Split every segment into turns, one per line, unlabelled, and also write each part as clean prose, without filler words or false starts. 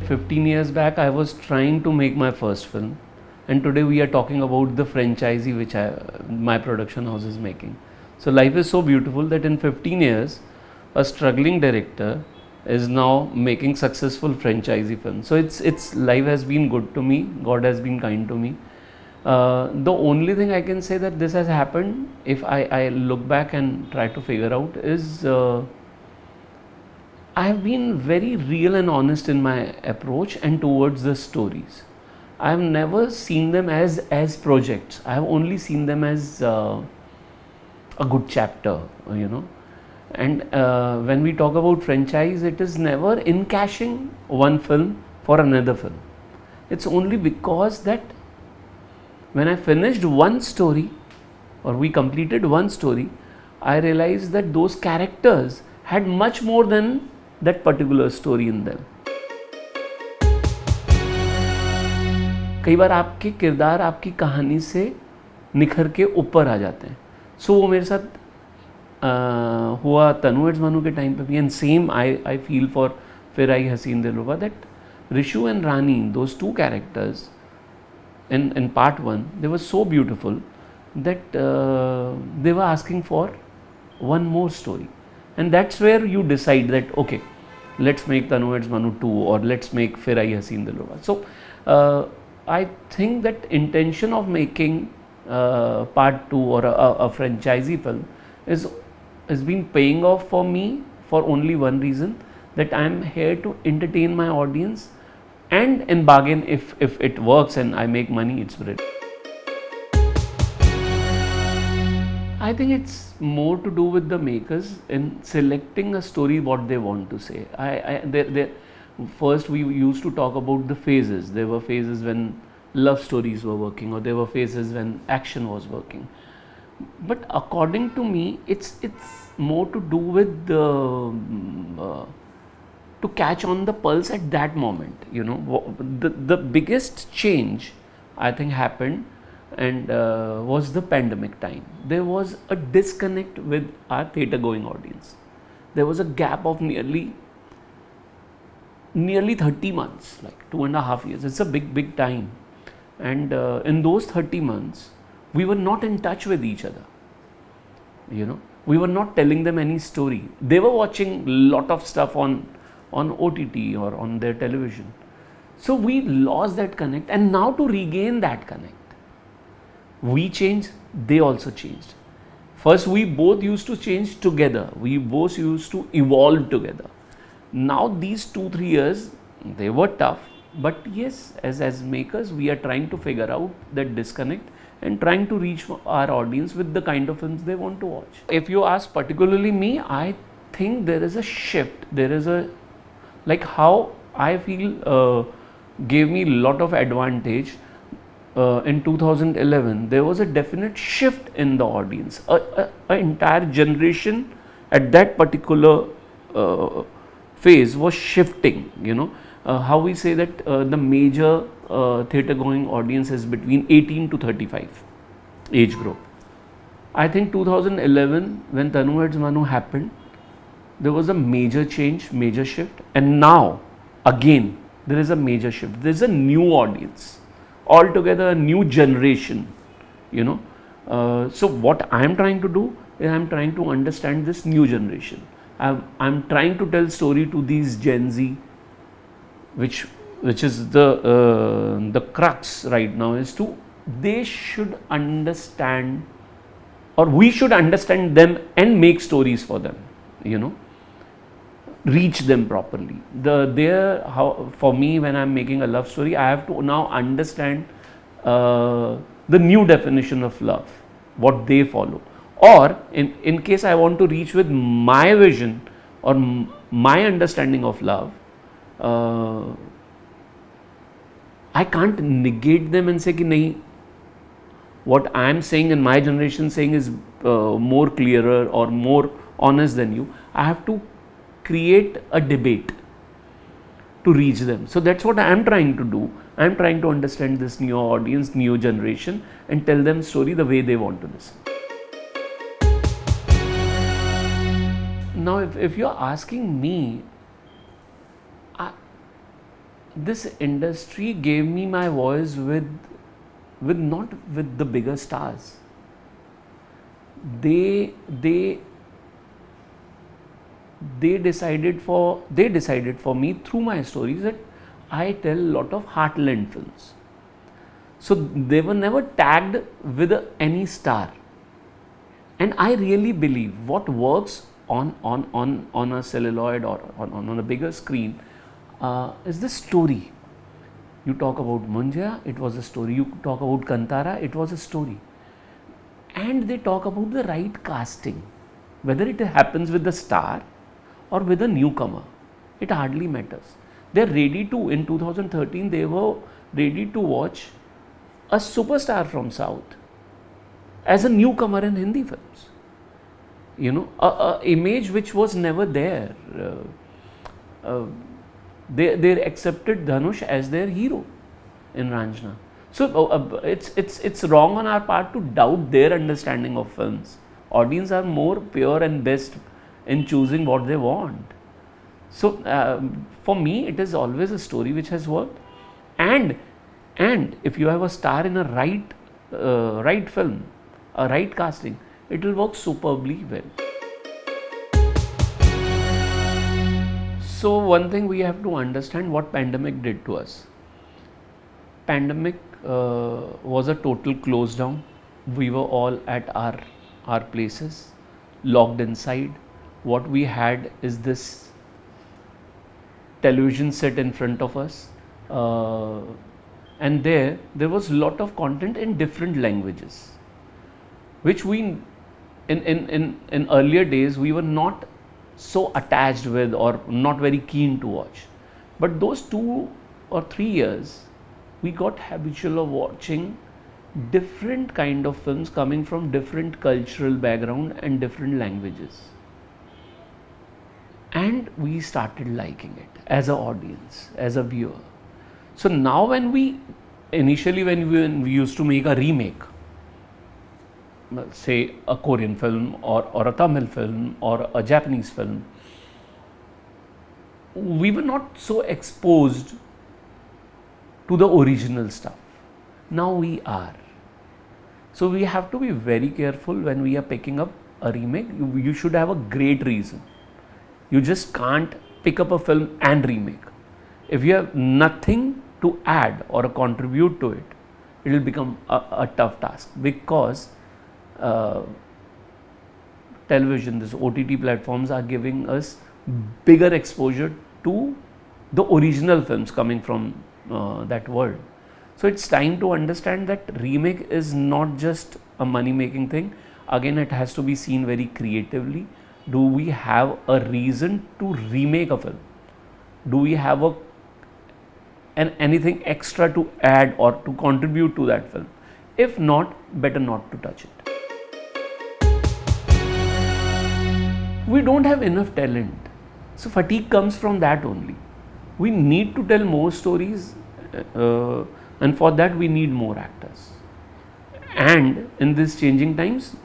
15 years back I was trying to make my first film, and today we are talking about the franchisee which my production house is making. So life is so beautiful that in 15 years a struggling director is now making successful franchisee films. So it's life has been good to me, God has been kind to me. The only thing I can say that this has happened, if I look back and try to figure out, is I have been very real and honest in my approach and towards the stories. I have never seen them as projects. I have only seen them as a good chapter, you know. And when we talk about franchise, it is never in cashing one film for another film. It's only because that when I finished one story, or we completed one story, I realized that those characters had much more than that particular story in them. कई बार आपके किरदार आपकी कहानी से निखर के ऊपर आ जाते हैं. सो वो मेरे साथ हुआ तनु वेड्स मनु के टाइम पे भी, and same I feel for Phir Aayi Haseen Dilruba, that Rishu and Rani, those two characters in part 1, they were so beautiful that they were asking for one more story, and that's where you decide that okay, let's make Tanu Weds Manu 2, or let's make Phir Aayi Hasseen Dillruba. So I think that intention of making part 2 or a franchisee film has been paying off for me for only one reason, that I am here to entertain my audience, and in bargain, if it works and I make money, it's great. I think it's more to do with the makers in selecting a story what they want to say. First we used to talk about the phases. There were phases when love stories were working, or there were phases when action was working. But according to me, it's more to do with the to catch on the pulse at that moment. You know, the biggest change I think happened and was the pandemic time. There was a disconnect with our theatre going audience. There was a gap of nearly 30 months, like 2.5 years. It's a big time, and in those 30 months we were not in touch with each other. You know, we were not telling them any story. They were watching a lot of stuff on OTT or on their television. So we lost that connect, and now to regain that connect, we changed, they also changed. First we both used to change together, we both used to evolve together. Now these 2-3 years, they were tough, but yes, as makers we are trying to figure out that disconnect and trying to reach our audience with the kind of films they want to watch. If you ask particularly me, I think there is a shift. There is a, like how I feel gave me a lot of advantage in 2011. There was a definite shift in the audience. An entire generation at that particular phase was shifting. You know, how we say that the major theatre going audience is between 18 to 35 age group. I think 2011 when Tanu Weds Manu happened, there was a major change, major shift, and now again there is a major shift. There is a new audience, altogether a new generation, you know. So what I am trying to do is I am trying to understand this new generation. I am trying to tell story to these Gen Z, which is the crux right now, is to, they should understand, or we should understand them and make stories for them, you know, reach them properly. How for me, when I'm making a love story, I have to now understand the new definition of love, what they follow, or in case I want to reach with my vision or my understanding of love, I can't negate them and say ki nahi, what I am saying and my generation saying is more clearer or more honest than you. I have to create a debate to reach them. So that's what I am trying to do. I am trying to understand this new audience, new generation, and tell them story the way they want to listen. Now if you're asking me, this industry gave me my voice with not with the bigger stars. They decided for me through my stories that I tell a lot of heartland films. So they were never tagged with any star. And I really believe what works on a celluloid or on a bigger screen is the story. You talk about Munjaya, it was a story. You talk about Kantara, it was a story. And they talk about the right casting. Whether it happens with the star or with a newcomer, it hardly matters. They're ready to, in 2013, they were ready to watch a superstar from South as a newcomer in Hindi films. You know, a image which was never there. They accepted Dhanush as their hero in Ranjana. So it's wrong on our part to doubt their understanding of films. Audience are more pure and best in choosing what they want. So for me, it is always a story which has worked, and if you have a star in a right film, a right casting, it will work superbly well. So one thing we have to understand what pandemic did to us. Pandemic was a total close down. We were all at our places, locked inside. What we had is this television set in front of us, and there was a lot of content in different languages, which we in earlier days we were not so attached with or not very keen to watch. But those 2 or 3 years, we got habitual of watching different kind of films coming from different cultural background and different languages. And we started liking it as an audience, as a viewer. So now when we used to make a remake, say a Korean film or a Tamil film or a Japanese film, we were not so exposed to the original stuff. Now we are. So we have to be very careful when we are picking up a remake. You should have a great reason. You just can't pick up a film and remake. If you have nothing to add or contribute to it, it will become a tough task, because television, these OTT platforms are giving us bigger exposure to the original films coming from that world. So it's time to understand that remake is not just a money making thing. Again, it has to be seen very creatively. Do we have a reason to remake a film? Do we have anything extra to add or to contribute to that film? If not, better not to touch it. We don't have enough talent. So fatigue comes from that only. We need to tell more stories, and for that we need more actors. And in these changing times,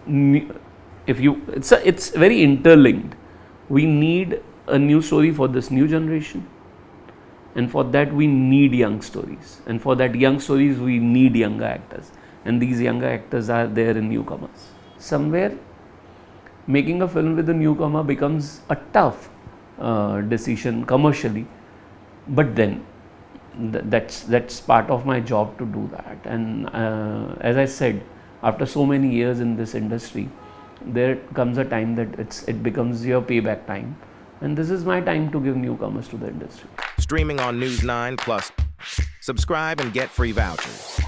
it's very interlinked. We need a new story for this new generation, and for that we need young stories, and for that young stories we need younger actors, and these younger actors are there in newcomers. Somewhere making a film with a newcomer becomes a tough decision commercially, but then that's part of my job to do that. And as I said, after so many years in this industry, there comes a time that it becomes your payback time, and this is my time to give newcomers to the industry.
Streaming on News9 Plus. Subscribe and get free vouchers.